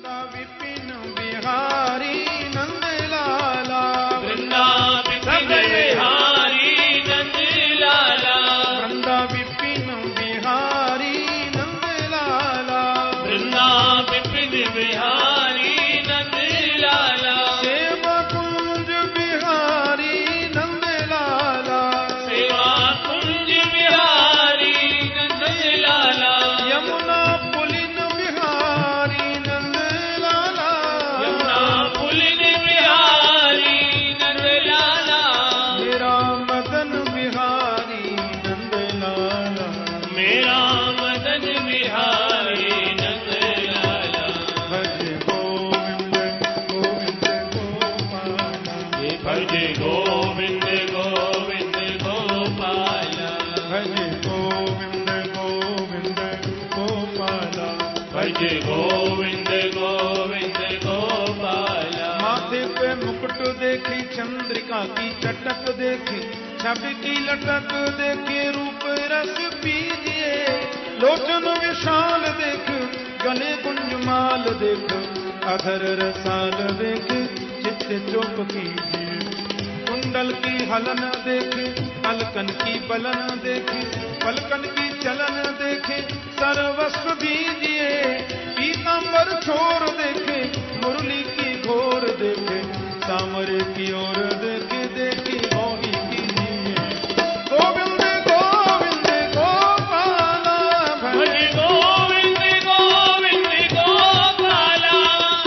वृंदा विपिन बिहारी नंद लाला, वृंदा विपिन बिहारी नंद लाला, वृंदा विपिन बिहारी नंद लाला, वृंदा विपिन बिहारी नंद लाला, सेवा कुंज बिहारी नंद लाला, सेवा कुंज बिहारी नंद लाला, यमुना पुलिन बिहारी नंद लाला, यमुना पुलिन बिहारी नंद लाला, मेरा मदन बिहारी नंद लाला, मेरा मदन बिहारी नंद लाला, भज गोविंद गोविंद गोपाला, भज गोविंद गोविंद गोपाला, भज गोविंद गोविंद गोपाला, भज गोविंद गोविंद गोपाला, माथे पे मुकुट देखी चंद्रिका की चटक देखी, छवि की लटक देखी, रूप रस पीजिए, लोचन विशाल देख, गले कुंजमाल देख, अधर रसाल देख, चित्त चोप कीजिए, कुंडल की हलन देखे, अलकन की बलन देखे, पलकन की चलन देखे, सर्वस्व दीजिए, पीतांबर छोर देखे, मुरली की घोर देखे, सामरे की ओर देखे, देखी मोही कीजिए, गोविंद गोविंद गोपाला, भज गोविंद गोविंद गोपाला,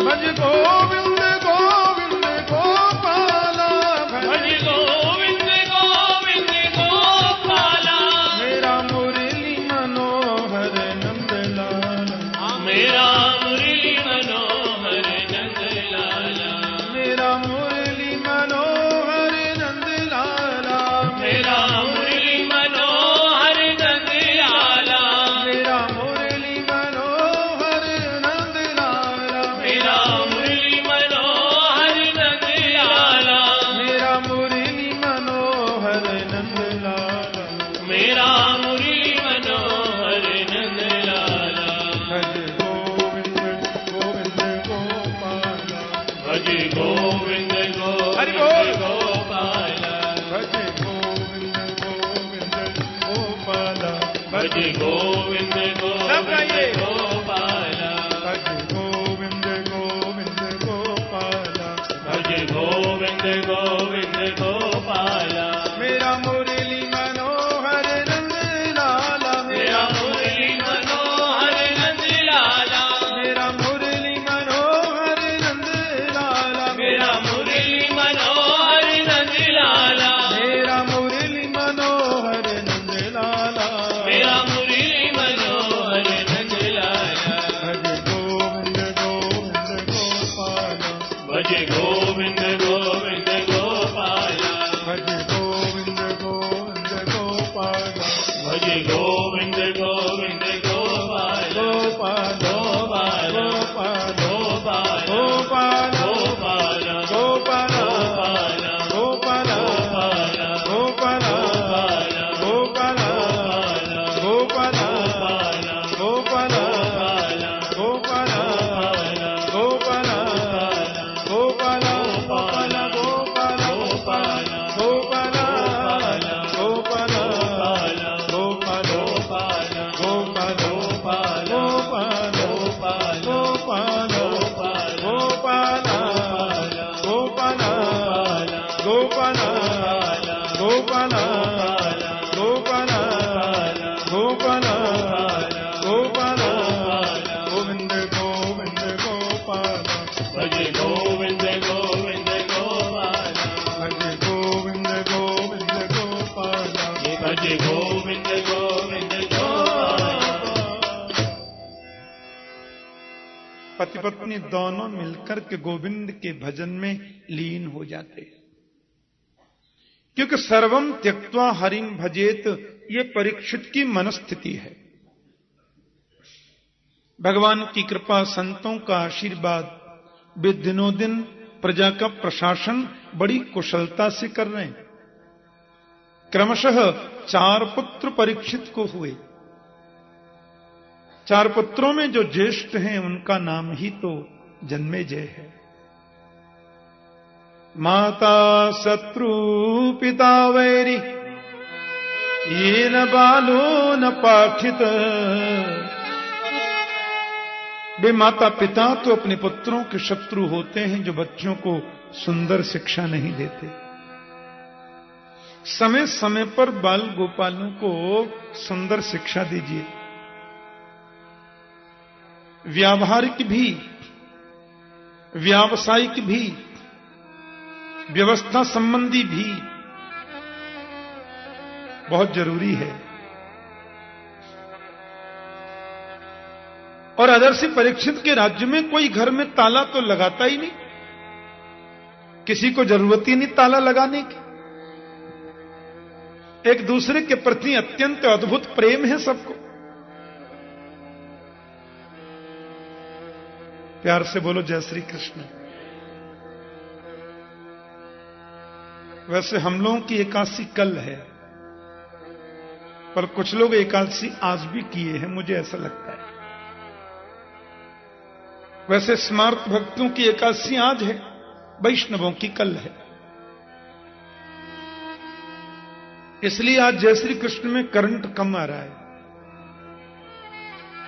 भज गोविंद गोविंद गोपाला, भज गोविंद गोविंद गोपाला, मेरा मुरली मनोहर नंद लाला, मेरा मुरली मनोहर नंद लाला, मेरा मुरली मनोहर नंद लाला, मेरा मुरली मनोहर नंद लाला, मेरा मुरली मनोहर नंद लाला, मेरा मुरली मनोहर नंद लाला, मेरा मुरली मनोहर नंद लाला, मेरा मुरली मनोहर नंद लाला, भज गोविंद गोविंद गोपाला, भज गोविंद हरि गोविंद बोल। गोपाला, भज गोविंद गोविंद गोपाला, भज गोविंद सब गाइए। गोविंद गोपाला, भज गोविंद गोविंद गोपाला, भज गोविंद गोविंद गोपाला, मेरा मुरली मनोहर नंद लाला, मेरा मुरली मनोहर नंद लाला, मेरा मुरली मनोहर नंद लाला, मेरा मुरली मनोहर नंद लाला, मेरा मुरली मनोहर नंद लाला, मेरा मुरली मनोहर नंद लाला, भज गोविंद गोविंद गोपाला, भज गोविंद गोविंद गोपाला, भज गोविंद गोविंद गोपाला, भज गोविंद गोविंद गोपाला, गोपाला गोपाला, गोपाला गोपाला, गोपाला गोपाला, गोपाला गोपाला, गोपाला गोपाला गोपाला गोपाला गोपाला गोपाला गोपाला गोपाला गोपाला गोपाला गोपाला गोपाला गोविंद गोविंद गोपाला, भज गोविंद गोविंद गोपाला, भज गोविंद गोविंद गोपाला, भज गोविंद गोविंद गोपाला। पति पत्नी दोनों मिलकर के गोविंद के भजन में लीन हो जाते हैं, क्योंकि सर्वम त्यक्त्वा हरिम भजेत ये परीक्षित की मनस्थिति है। भगवान की कृपा, संतों का आशीर्वाद, वे दिनों दिन प्रजा का प्रशासन बड़ी कुशलता से कर रहे हैं। क्रमशः 4 पुत्र परीक्षित को हुए। 4 पुत्रों में जो ज्येष्ठ हैं उनका नाम ही तो जन्मेजय है। माता शत्रु पिता वैरी, ये न बालो न पाठित। वे माता पिता तो अपने पुत्रों के शत्रु होते हैं जो बच्चों को सुंदर शिक्षा नहीं देते। समय समय पर बाल गोपालों को सुंदर शिक्षा दीजिए, व्यावहारिक भी, व्यावसायिक भी, व्यवस्था संबंधी भी बहुत जरूरी है। और आदर्श परीक्षित के राज्य में कोई घर में ताला तो लगाता ही नहीं, किसी को जरूरत ही नहीं ताला लगाने की। एक दूसरे के प्रति अत्यंत अद्भुत प्रेम है सबको। प्यार से बोलो जय श्री कृष्ण। वैसे हम लोगों की एकादशी कल है, पर कुछ लोग एकादशी आज भी किए हैं, मुझे ऐसा लगता है। वैसे स्मार्त भक्तों की एकादशी आज है, वैष्णवों की कल है। इसलिए आज जय श्री कृष्ण में करंट कम आ रहा है।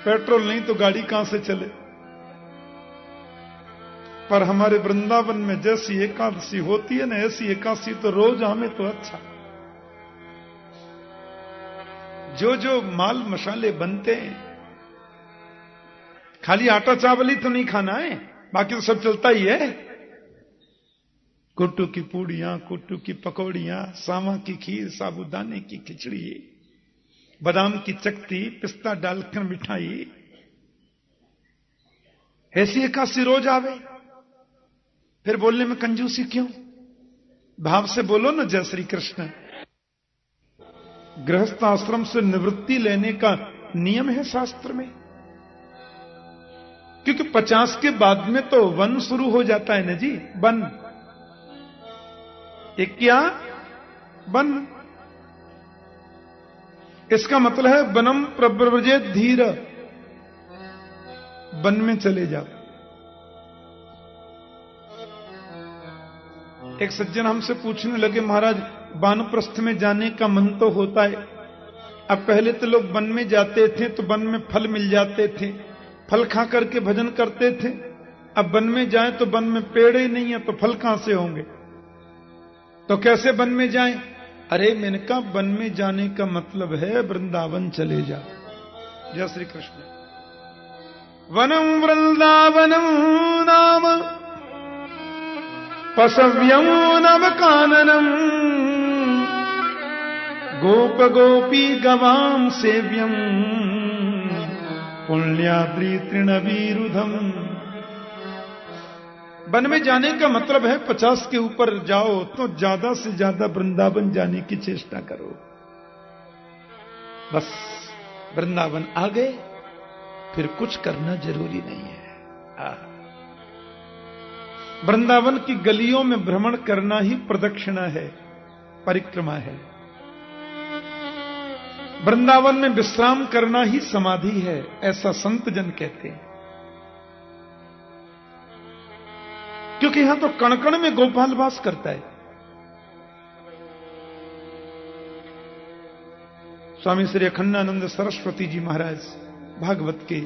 पेट्रोल नहीं तो गाड़ी कहां से चले। पर हमारे वृंदावन में जैसी एकादशी होती है ना, ऐसी एकादशी तो रोज हमें तो अच्छा। जो जो माल मसाले बनते हैं, खाली आटा चावल ही तो नहीं खाना है, बाकी तो सब चलता ही है। कुट्टू की पूड़ियां, कुट्टू की पकौड़ियां, सावा की खीर, साबूदाने की खिचड़ी, बादाम की चकती, पिस्ता डालकर मिठाई। ऐसी एकादशी रोज आवे, फिर बोलने में कंजूसी क्यों? भाव से बोलो ना जय श्री कृष्ण। गृहस्थ आश्रम से निवृत्ति लेने का नियम है शास्त्र में, क्योंकि 50 के बाद में तो वन शुरू हो जाता है ना जी, वन। एक क्या वन, इसका मतलब है वनम प्रव्रजेत धीर, वन में चले जाओ। एक सज्जन हमसे पूछने लगे, महाराज वानप्रस्थ में जाने का मन तो होता है, अब पहले तो लोग वन में जाते थे तो वन में फल मिल जाते थे, फल खा करके भजन करते थे। अब वन में जाएं तो वन में पेड़ ही नहीं है, तो फल कहां से होंगे? तो कैसे वन में जाएं? अरे मैंने कहा वन में जाने का मतलब है वृंदावन चले जाओ। जय श्री कृष्ण। वनम वृंदावनम नाम पसव्यम नव काननम, गोप गोपी गवाम सेव्यम, पुण्याद्रि तृणवीरुधम। वन में जाने का मतलब है 50 के ऊपर जाओ तो ज्यादा से ज्यादा वृंदावन जाने की चेष्टा करो। बस वृंदावन आ गए, फिर कुछ करना जरूरी नहीं है। वृंदावन की गलियों में भ्रमण करना ही प्रदक्षिणा है, परिक्रमा है। वृंदावन में विश्राम करना ही समाधि है, ऐसा संत जन कहते हैं। क्योंकि यहां तो कण कण में गोपाल वास करता है। स्वामी श्री अखंडानंद सरस्वती जी महाराज भागवत के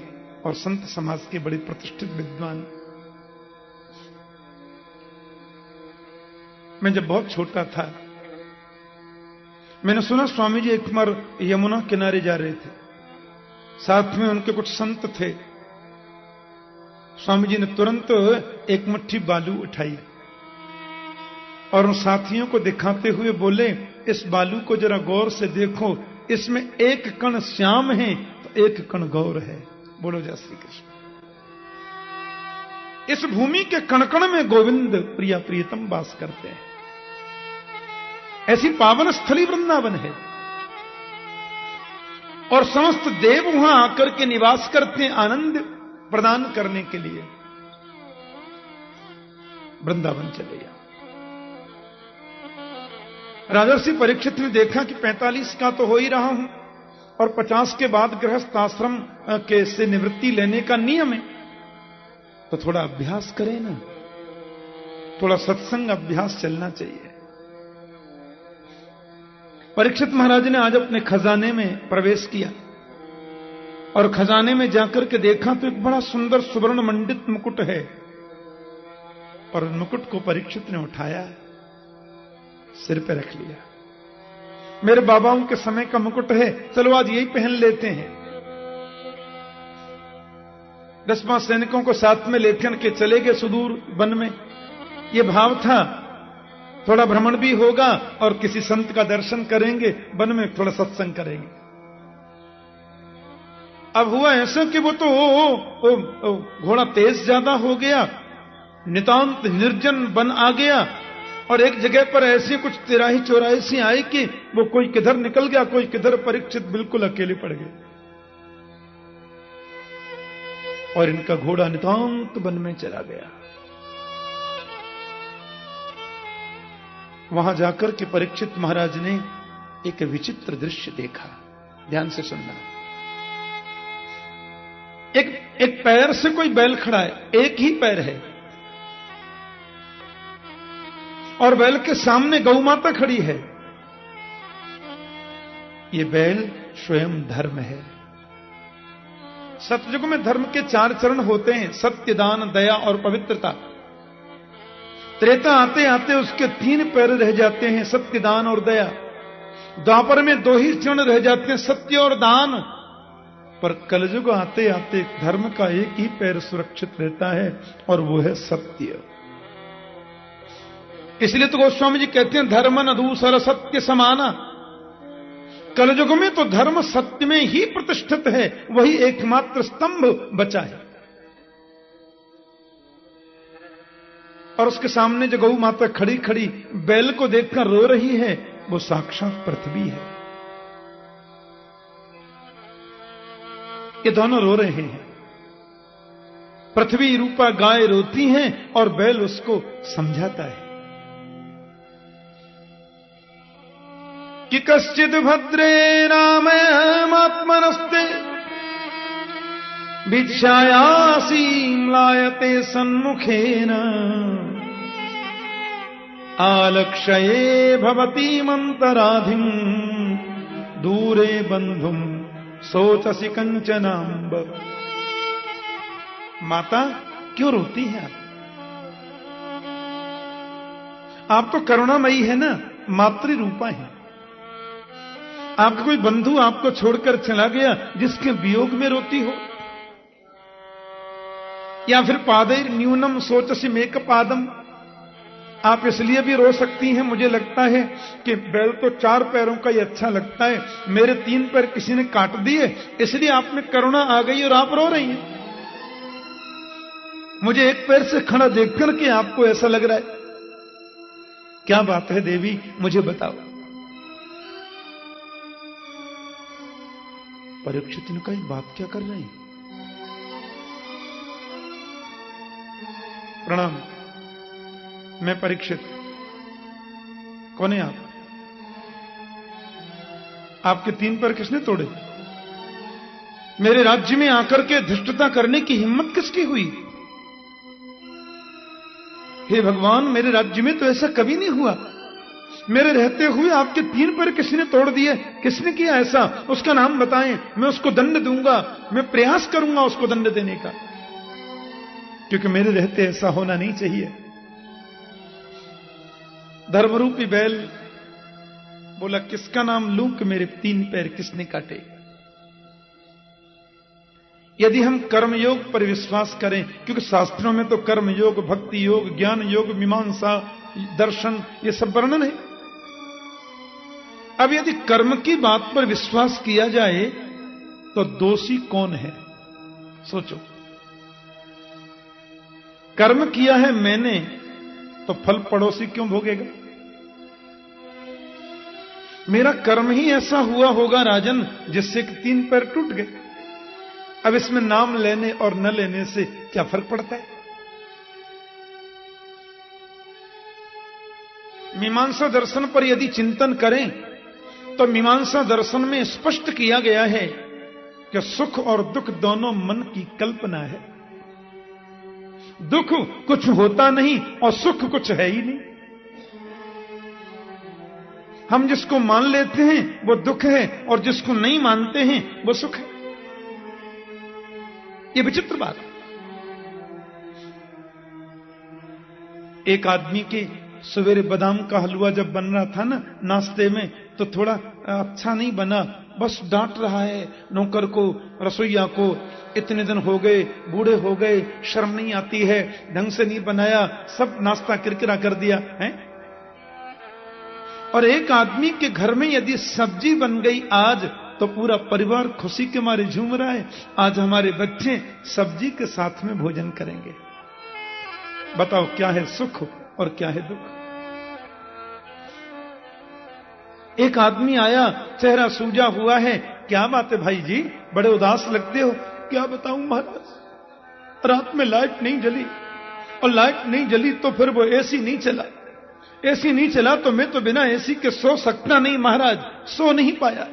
और संत समाज के बड़े प्रतिष्ठित विद्वान। मैं जब बहुत छोटा था, मैंने सुना स्वामी जी एक बार यमुना किनारे जा रहे थे, साथ में उनके कुछ संत थे। स्वामी जी ने तुरंत एक मुट्ठी बालू उठाई और उन साथियों को दिखाते हुए बोले, इस बालू को जरा गौर से देखो, इसमें एक कण श्याम है तो एक कण गौर है। बोलो जय श्री कृष्ण। इस भूमि के कण कण में गोविंद प्रिया प्रियतम वास करते हैं। ऐसी पावन स्थली वृंदावन है और समस्त देव वहां आकर के निवास करते हैं आनंद प्रदान करने के लिए। वृंदावन चले जाओ। राजर्षि परीक्षित ने देखा कि 45 का तो हो ही रहा हूं और 50 के बाद गृहस्थ आश्रम के से निवृत्ति लेने का नियम है, तो थोड़ा अभ्यास करें ना, थोड़ा सत्संग अभ्यास चलना चाहिए। परीक्षित महाराज ने आज अपने खजाने में प्रवेश किया और खजाने में जाकर के देखा तो एक बड़ा सुंदर सुवर्ण मंडित मुकुट है, और मुकुट को परीक्षित ने उठाया, सिर पे रख लिया। मेरे बाबाओं के समय का मुकुट है, चलो आज यही पहन लेते हैं। 10 सैनिकों को साथ में लेकर के चले गए सुदूर वन में। यह भाव था थोड़ा भ्रमण भी होगा और किसी संत का दर्शन करेंगे, वन में थोड़ा सत्संग करेंगे। अब हुआ ऐसा कि वो तो घोड़ा तेज ज्यादा हो गया, नितांत निर्जन वन आ गया, और एक जगह पर ऐसी कुछ तिराही चौराही सी आई कि वो कोई किधर निकल गया, कोई किधर, परीक्षित बिल्कुल अकेले पड़ गए और इनका घोड़ा नितांत वन में चला गया। वहां जाकर के परीक्षित महाराज ने एक विचित्र दृश्य देखा। ध्यान से सुनना। एक पैर से कोई बैल खड़ा है, एक ही पैर है, और बैल के सामने गौ माता खड़ी है। ये बैल स्वयं धर्म है। सतयुग में धर्म के 4 चरण होते हैं, सत्य, दान, दया और पवित्रता। त्रेता आते आते उसके 3 पैर रह जाते हैं, सत्य, दान और दया। द्वापर में 2 ही चरण रह जाते हैं, सत्य और दान। पर कलयुग आते आते धर्म का एक ही पैर सुरक्षित रहता है, और वो है सत्य। इसलिए तो गोस्वामी जी कहते हैं, धर्म न दूसरा सत्य समाना। कलयुग में तो धर्म सत्य में ही प्रतिष्ठित है, वही एकमात्र स्तंभ बचा है। और उसके सामने जो गौ माता खड़ी खड़ी बैल को देखकर रो रही है, वो साक्षात पृथ्वी है। ये दोनों रो रहे हैं। पृथ्वी रूपा गाय रोती है और बैल उसको समझाता है कि कश्चिद भद्रे रामयमात्मनस्ते भिक्षायासीं लायते सन्मुखेन आलक्ष्ये भवतीमन्तराधिं दूरे बंधुम सोचसी कंचनांब। माता क्यों रोती है आप तो करुणामयी है ना, मातृ रूपा है। आपका कोई बंधु आपको छोड़कर चला गया, जिसके वियोग में रोती हो? या फिर पादैर न्यूनम सोचसी मेक पादम, आप इसलिए भी रो सकती हैं। मुझे लगता है कि बैल तो 4 पैरों का ही अच्छा लगता है, मेरे 3 पैर किसी ने काट दिए, इसलिए आप में करुणा आ गई और आप रो रही हैं। मुझे एक पैर से खड़ा देखकर के आपको ऐसा लग रहा है। क्या बात है देवी, मुझे बताओ। परीक्षित ने कहा, बात क्या कर रहे हैं? प्रणाम, मैं परीक्षित। कौन है आप? आपके 3 पैर किसने तोड़े? मेरे राज्य में आकर के धृष्टता करने की हिम्मत किसकी हुई? हे भगवान, मेरे राज्य में तो ऐसा कभी नहीं हुआ। मेरे रहते हुए आपके 3 पैर किसने तोड़ दिए? किसने किया ऐसा? उसका नाम बताएं, मैं उसको दंड दूंगा, मैं प्रयास करूंगा उसको दंड देने का, क्योंकि मेरे रहते ऐसा होना नहीं चाहिए। धर्मरूपी बैल बोला, किसका नाम लूं कि मेरे 3 पैर किसने काटे? यदि हम कर्मयोग पर विश्वास करें, क्योंकि शास्त्रों में तो कर्मयोग, भक्ति योग, ज्ञान योग, मीमांसा, दर्शन, ये सब वर्णन है। अब यदि कर्म की बात पर विश्वास किया जाए तो दोषी कौन है? सोचो। कर्म किया है मैंने, तो फल पड़ोसी क्यों भोगेगा? मेरा कर्म ही ऐसा हुआ होगा राजन, जिससे कि 3 पैर टूट गए। अब इसमें नाम लेने और न लेने से क्या फर्क पड़ता है? मीमांसा दर्शन पर यदि चिंतन करें तो मीमांसा दर्शन में स्पष्ट किया गया है कि सुख और दुख दोनों मन की कल्पना है। दुख कुछ होता नहीं और सुख कुछ है ही नहीं। हम जिसको मान लेते हैं वो दुख है और जिसको नहीं मानते हैं वो सुख है। ये विचित्र बात। एक आदमी के सवेरे बादाम का हलवा जब बन रहा था ना नाश्ते में, तो थोड़ा अच्छा नहीं बना, बस डांट रहा है नौकर को, रसोइया को, इतने दिन हो गए, बूढ़े हो गए, शर्म नहीं आती है, ढंग से नहीं बनाया, सब नाश्ता किरकिरा कर दिया है। और एक आदमी के घर में यदि सब्जी बन गई आज, तो पूरा परिवार खुशी के मारे झूम रहा है, आज हमारे बच्चे सब्जी के साथ में भोजन करेंगे। बताओ क्या है सुख और क्या है दुख। एक आदमी आया, चेहरा सूजा हुआ है, क्या बात है भाई जी, बड़े उदास लगते हो। क्या बताऊं महाराज, रात में लाइट नहीं जली, और लाइट नहीं जली तो फिर वो एसी नहीं चला, एसी नहीं चला तो मैं तो बिना एसी के सो सकता नहीं महाराज, सो नहीं पाया।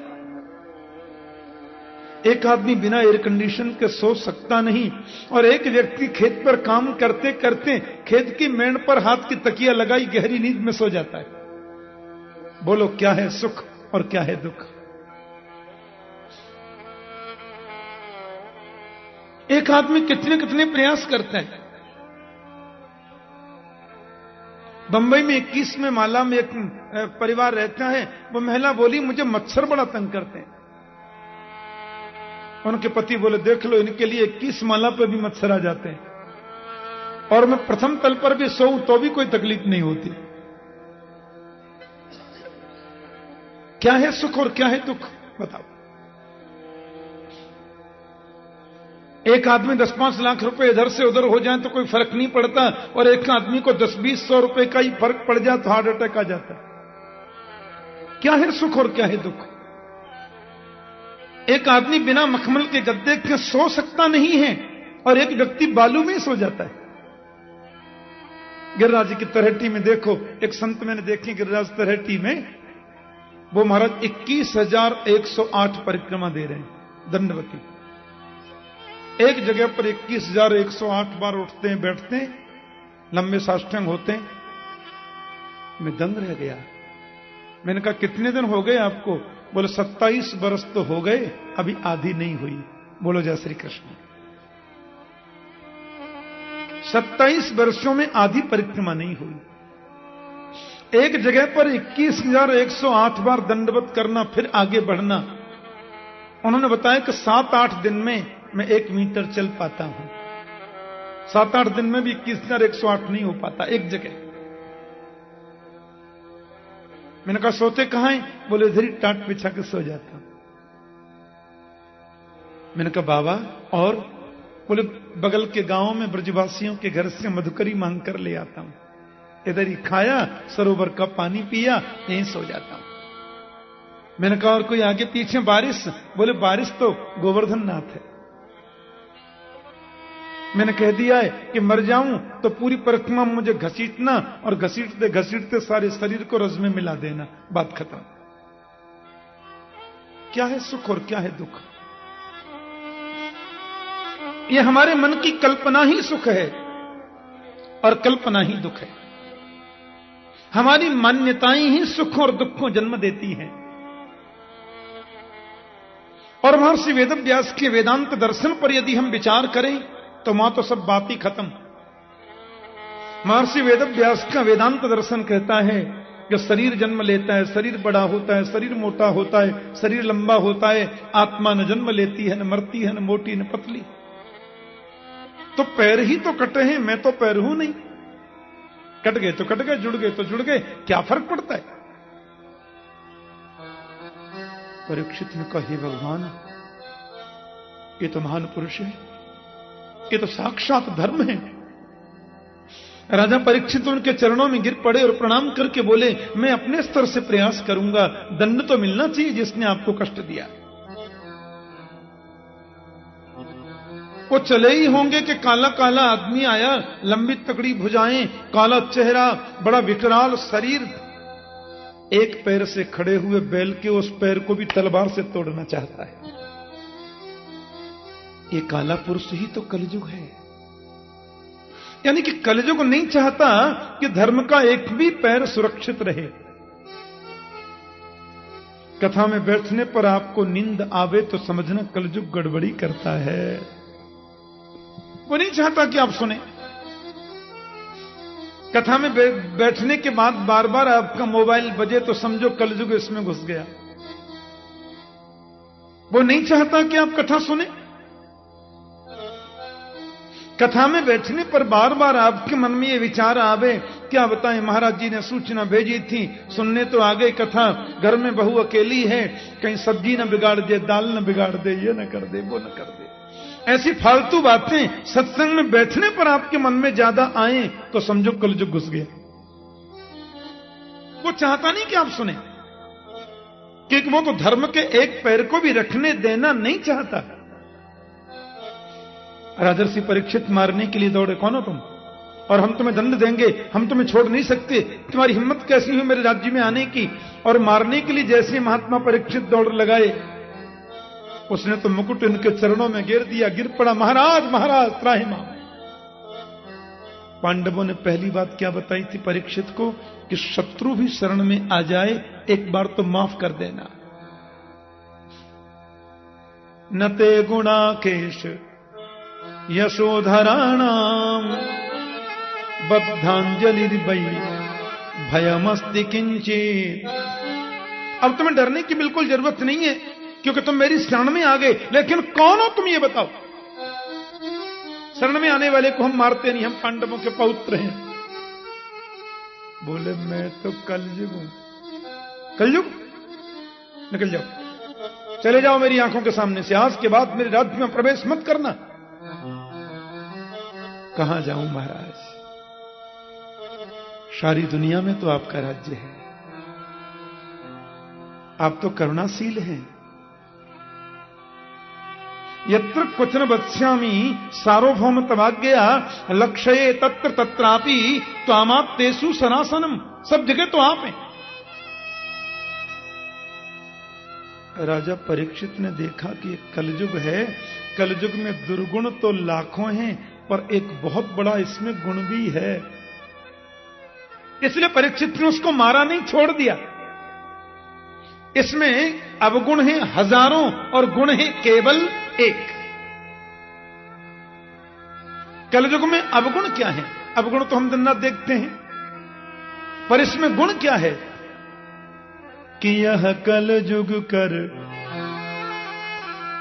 एक आदमी बिना एयर कंडीशन के सो सकता नहीं, और एक व्यक्ति खेत पर काम करते करते खेत की मेड़ पर हाथ की तकिया लगाई गहरी नींद में सो जाता है। बोलो क्या है सुख और क्या है दुख। एक आदमी कितने कितने प्रयास करता है। बंबई में 21वें माला में एक परिवार रहता है, वो महिला बोली मुझे मच्छर बड़ा तंग करते हैं। उनके पति बोले देख लो इनके लिए 21 माला पे भी मच्छर आ जाते हैं, और मैं प्रथम तल पर भी सोऊं तो भी कोई तकलीफ नहीं होती। क्या है सुख और क्या है दुख बताओ। एक आदमी 10-5 लाख रुपए इधर से उधर हो जाए तो कोई फर्क नहीं पड़ता, और एक आदमी को 10-20 रुपए का ही फर्क पड़ जाए तो हार्ट अटैक आ जाता है। क्या है सुख और क्या है दुख। एक आदमी बिना मखमल के गद्दे के सो सकता नहीं है, और एक व्यक्ति बालू में सो जाता है। गिरिराज जी की तरहेटी में देखो, एक संत मैंने देखे गिरिराज तरहेटी में, वो महाराज 21,108 परिक्रमा दे रहे हैं दंडवती। एक जगह पर 21,108 बार उठते हैं, बैठते हैं, लंबे साष्टांग होते हैं। मैं दंग रह गया। मैंने कहा कितने दिन हो गए आपको। बोले 27 बरस तो हो गए, अभी आधी नहीं हुई। बोलो जय श्री कृष्ण। 27 वर्षों में आधी परिक्रमा नहीं हुई। एक जगह पर 21,108 बार दंडवत करना, फिर आगे बढ़ना। उन्होंने बताया कि 7-8 दिन में मैं 1 मीटर चल पाता हूं। 7-8 दिन में भी 21,108 नहीं हो पाता एक जगह। मैंने कहा सोते कहां हैं। बोले इधर ही टाट बिछा के सो जाता हूं। मैंने कहा बाबा और। बोले बगल के गांव में ब्रजवासियों के घर से मधुकरी मांग कर ले आता हूं, इधर ही खाया, सरोवर का पानी पिया, यहीं सो जाता हूं। मैंने कहा और कोई आगे पीछे बारिश। बोले बारिश तो गोवर्धन नाथ है। मैंने कह दिया है कि मर जाऊं तो पूरी परिक्रमा मुझे घसीटना, और घसीटते घसीटते सारे शरीर को रज में मिला देना, बात खत्म। क्या है सुख और क्या है दुख। ये हमारे मन की कल्पना ही सुख है और कल्पना ही दुख है। हमारी मान्यताएं ही सुख और दुख को जन्म देती हैं। और महर्षि वेदव्यास के वेदांत दर्शन पर यदि हम विचार करें तो वहां तो सब बात ही खत्म। महर्षि वेदव्यास का वेदांत दर्शन कहता है कि शरीर जन्म लेता है, शरीर बड़ा होता है, शरीर मोटा होता है, शरीर लंबा होता है, आत्मा न जन्म लेती है, न मरती है, न मोटी न पतली। तो पैर ही तो कटे हैं, मैं तो पैर हूं नहीं। कट गए तो कट गए, जुड़ गए तो जुड़ गए, क्या फर्क पड़ता है। परीक्षित ने कहा हे भगवान, ये तो महान पुरुष है, ये तो साक्षात धर्म है। राजा परीक्षित उनके चरणों में गिर पड़े और प्रणाम करके बोले मैं अपने स्तर से प्रयास करूंगा, दंड तो मिलना चाहिए जिसने आपको कष्ट दिया। वो चले ही होंगे कि काला काला आदमी आया, लंबी तकड़ी भुजाएं, काला चेहरा, बड़ा विकराल शरीर, एक पैर से खड़े हुए बैल के उस पैर को भी तलवार से तोड़ना चाहता है। ये काला पुरुष ही तो कलयुग है। यानी कि कलयुग नहीं चाहता कि धर्म का एक भी पैर सुरक्षित रहे। कथा में बैठने पर आपको नींद आवे तो समझना कलयुग गड़बड़ी करता है। वो नहीं चाहता कि आप सुने। कथा में बैठने के बाद बार बार आपका मोबाइल बजे तो समझो कलयुग इसमें घुस गया। वो नहीं चाहता कि आप कथा सुने। कथा में बैठने पर बार बार आपके मन में ये विचार आवे, क्या बताएं महाराज जी ने सूचना भेजी थी, सुनने तो आ गए कथा, घर में बहू अकेली है, कहीं सब्जी न बिगाड़ दे, दाल न बिगाड़ दे, ये न कर दे, वो न कर दे। ऐसी फालतू बातें सत्संग में बैठने पर आपके मन में ज्यादा आए तो समझो कलयुग घुस गया। वो चाहता नहीं कि आप सुने, क्योंकि वो तो धर्म के एक पैर को भी रखने देना नहीं चाहता। राजर्षि परीक्षित मारने के लिए दौड़े, कौन हो तुम, और हम तुम्हें दंड देंगे, हम तुम्हें छोड़ नहीं सकते, तुम्हारी हिम्मत कैसी हुई मेरे राज्य में आने की। और मारने के लिए जैसे महात्मा परीक्षित दौड़ लगाए, उसने तो मुकुट इनके चरणों में गिर दिया, गिर पड़ा, महाराज महाराज त्राहिमाम। पांडवों ने पहली बात क्या बताई थी परीक्षित को, कि शत्रु भी शरण में आ जाए एक बार तो माफ कर देना। नते गुणाकेश यशोधराणाम बद्धांजलिर्वै भयमस्ति किंचित। अब तुम्हें डरने की बिल्कुल जरूरत नहीं है, क्योंकि तुम मेरी शरण में आ गए। लेकिन कौन हो तुम, ये बताओ। शरण में आने वाले को हम मारते नहीं, हम पांडवों के पौत्र हैं। बोले मैं तो कलयुग हूं। कलयुग, निकल जाओ, चले जाओ मेरी आंखों के सामने से, आज के बाद मेरे राज्य में प्रवेश मत करना। कहां जाऊं महाराज, सारी दुनिया में तो आपका राज्य है, आप तो करुणाशील हैं। यत्र क्वचन वत्स्यामि सार्वभौम तवाज्ञया लक्ष्ये तत्र तत्रापि त्वामाप्तेषु सनासनम। सब जगह तो आप हैं। राजा परीक्षित ने देखा कि कलयुग है, कलयुग में दुर्गुण तो लाखों हैं, पर एक बहुत बड़ा इसमें गुण भी है। इसलिए परीक्षित ने उसको मारा नहीं, छोड़ दिया। इसमें अवगुण है हजारों और गुण है केवल एक। कलयुग में अवगुण क्या है? अवगुण तो हम दिन रात देखते हैं, पर इसमें गुण क्या है कि यह कलयुग कर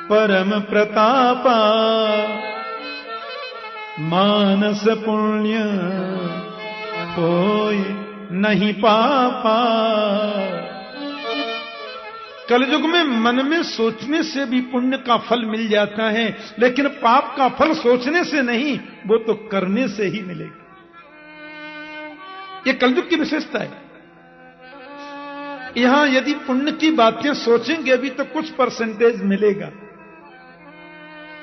परम प्रतापा मानस पुण्य कोई नहीं पापा। कलयुग में मन में सोचने से भी पुण्य का फल मिल जाता है, लेकिन पाप का फल सोचने से नहीं, वो तो करने से ही मिलेगा। ये कलयुग की विशेषता है। यहां यदि पुण्य की बातें सोचेंगे भी तो कुछ परसेंटेज मिलेगा,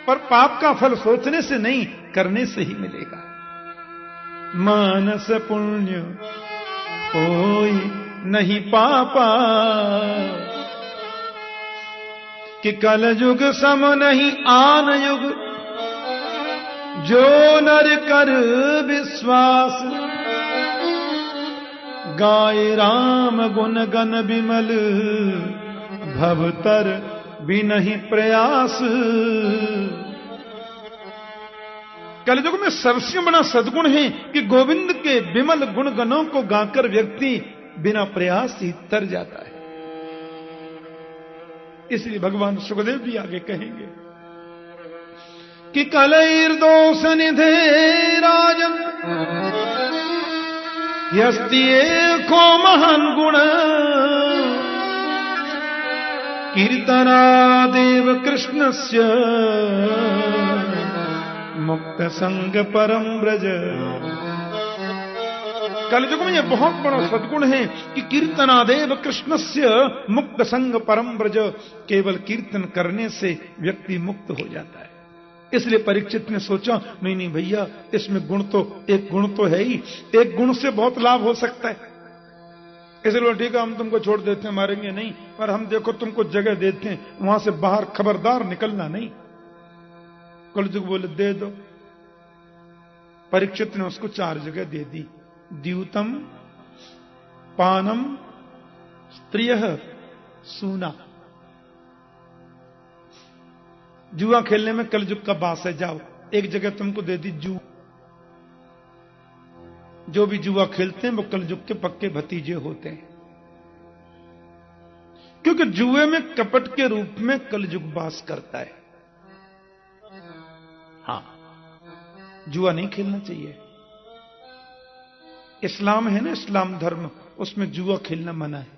पर पाप का फल सोचने से नहीं, करने से ही मिलेगा। मानस पुण्य कोई नहीं पापा कि कलयुग सम नहीं आन युग जो नर कर विश्वास। गाय राम गुण गन विमल भवतर भी नहीं प्रयास। कलयुग में सबसे बड़ा सद्गुण है कि गोविंद के विमल गुण गणों को गाकर व्यक्ति बिना प्रयास ही तर जाता है। इसलिए भगवान सुखदेव भी आगे कहेंगे कि कलैर्दोष निधे राजन यस्ति एको महान गुण कीर्तनादेव कृष्णस्य मुक्त संग परम ब्रज। कलयुग में यह बहुत बड़ा सद्गुण है कि कीर्तनादेव कृष्णस्य मुक्त संग परम ब्रज। केवल कीर्तन करने से व्यक्ति मुक्त हो जाता है। इसलिए परीक्षित ने सोचा, नहीं नहीं भैया, इसमें गुण तो एक गुण तो है ही, एक गुण से बहुत लाभ हो सकता है। इसलिए ठीक है, हम तुमको छोड़ देते हैं, मारेंगे नहीं, पर हम देखो तुमको जगह देते हैं, वहां से बाहर खबरदार निकलना नहीं। कलयुग बोले दे दो। परीक्षित ने उसको 4 जगह दे दी। द्यूतम, पानम, स्त्रियः, सूना। जुआ खेलने में कलयुग का बास है, जाओ। एक जगह तुमको दे दी जू। जो भी जुआ खेलते हैं वो कलयुग के पक्के भतीजे होते हैं, क्योंकि जुए में कपट के रूप में कलयुग बास करता है। हां, जुआ नहीं खेलना चाहिए। इस्लाम है ना, इस्लाम धर्म, उसमें जुआ खेलना मना है।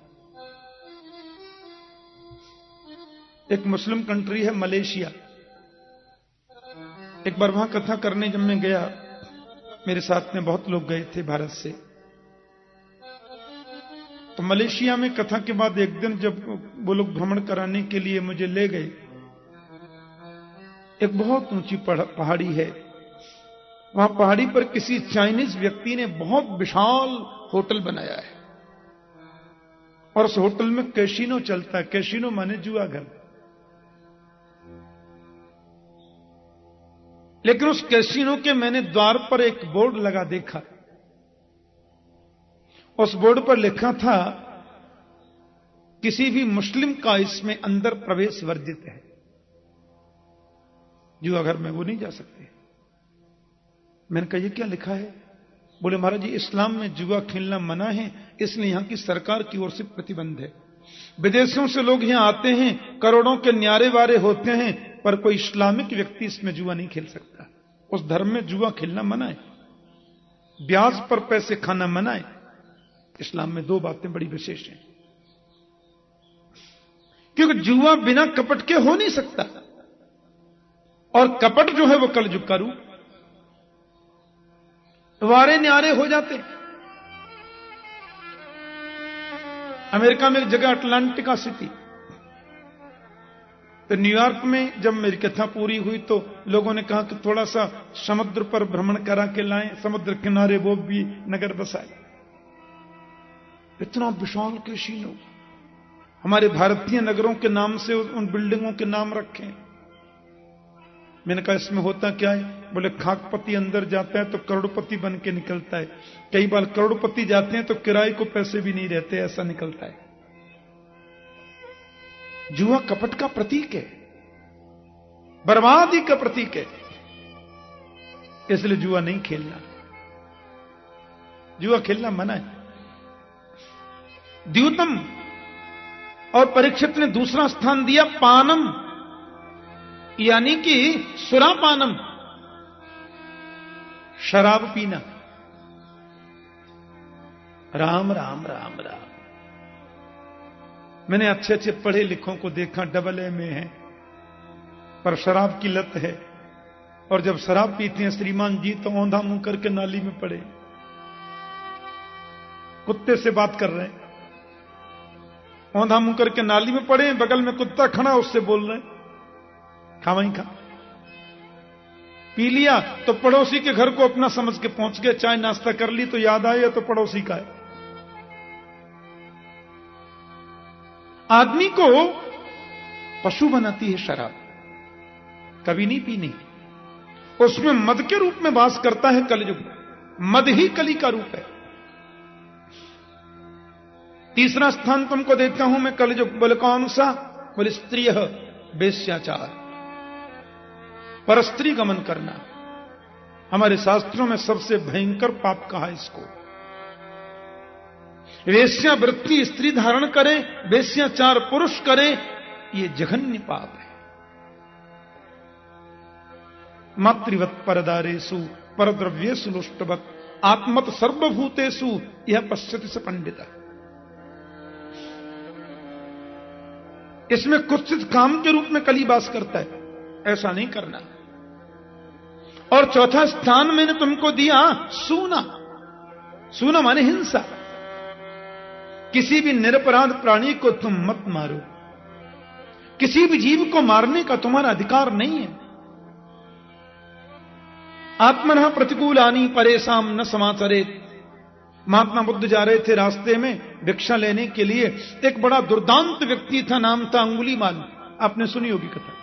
एक मुस्लिम कंट्री है मलेशिया। एक बार वहां कथा करने जब मैं गया, मेरे साथ में बहुत लोग गए थे भारत से, तो मलेशिया में कथा के बाद एक दिन जब वो लोग भ्रमण कराने के लिए मुझे ले गए, एक बहुत ऊंची पहाड़ी है, वहां पहाड़ी पर किसी चाइनीज व्यक्ति ने बहुत विशाल होटल बनाया है, और उस होटल में कैसीनो चलता है। कैसीनो माने जुआ घर। लेकिन उस कैसीनो के मैंने द्वार पर एक बोर्ड लगा देखा। उस बोर्ड पर लिखा था, किसी भी मुस्लिम का इसमें अंदर प्रवेश वर्जित है। जुआ घर में वो नहीं जा सकते। मैंने कहा, ये क्या लिखा है? बोले, महाराज जी, इस्लाम में जुआ खेलना मना है, इसलिए यहां की सरकार की ओर से प्रतिबंध है। विदेशों से लोग यहां आते हैं, करोड़ों के न्यारे वारे होते हैं, पर कोई इस्लामिक व्यक्ति इसमें जुआ नहीं खेल सकता। उस धर्म में जुआ खेलना मना है, ब्याज पर पैसे खाना मना है। इस्लाम में 2 बातें बड़ी विशेष हैं, क्योंकि जुआ बिना कपट के हो नहीं सकता, और कपट जो है वो कलयुग का रूप। वारे न्यारे हो जाते। अमेरिका में एक जगह अटलांटिका सिटी, तो न्यूयॉर्क में जब मेरी कथा पूरी हुई तो लोगों ने कहा कि थोड़ा सा समुद्र पर भ्रमण करा के लाएं, समुद्र किनारे वो भी नगर बसाए। इतना विशाल कैसीनो, हमारे भारतीय नगरों के नाम से उन बिल्डिंगों के नाम रखे। मैंने कहा, इसमें होता क्या है? बोले, खाकपति अंदर जाता है तो करोड़पति बन के निकलता है। कई बार करोड़पति जाते हैं तो किराए को पैसे भी नहीं रहते, ऐसा निकलता है। जुआ कपट का प्रतीक है, बर्बादी का प्रतीक है, इसलिए जुआ नहीं खेलना। जुआ खेलना मना है। द्यूतम, और परीक्षित ने दूसरा स्थान दिया पानम, यानी कि सुरापानम, शराब पीना। राम राम राम राम। मैंने अच्छे अच्छे पढ़े लिखों को देखा, AA में है, पर शराब की लत है, और जब शराब पीते हैं श्रीमान जी तो औंधा मुंह करके नाली में पड़े, कुत्ते से बात कर रहे हैं, औंधा मुंह करके नाली में पड़े, बगल में कुत्ता खड़ा उससे बोल रहे हैं, खा वहीं खा। पी लिया तो पड़ोसी के घर को अपना समझ के पहुंच गए, चाय नाश्ता कर ली तो याद आया तो पड़ोसी का है। आदमी को पशु बनाती है शराब, कभी नहीं पीनी। उसमें मद के रूप में वास करता है कलयुग। मद ही कली का रूप है। तीसरा स्थान तुमको देता हूं मैं कलयुग। बोले, कौन सा? बोले, स्त्रिय वेश्याचार, परस्त्री गमन करना। हमारे शास्त्रों में सबसे भयंकर पाप कहा इसको। वेश्यावृत्ति स्त्री धारण करे, वेश्याचार पुरुष करे, ये जघन्य पाप है। मातृवत परदारेषु परद्रव्येषु लुष्टवत् आत्मत सर्वभूतेषु यह पश्यति स पंडित। इसमें कुत्सित काम के रूप में कली वास करता है, ऐसा नहीं करना। और चौथा स्थान मैंने तुमको दिया सूना। सूना माने हिंसा। किसी भी निरपराध प्राणी को तुम मत मारो, किसी भी जीव को मारने का तुम्हारा अधिकार नहीं है। आत्मनः प्रतिकूलानि परेशान न समाचरेत। महात्मा बुद्ध जा रहे थे, रास्ते में भिक्षा लेने के लिए एक बड़ा दुर्दांत व्यक्ति था, नाम था अंगुलीमाल। आपने सुनी होगी कथा।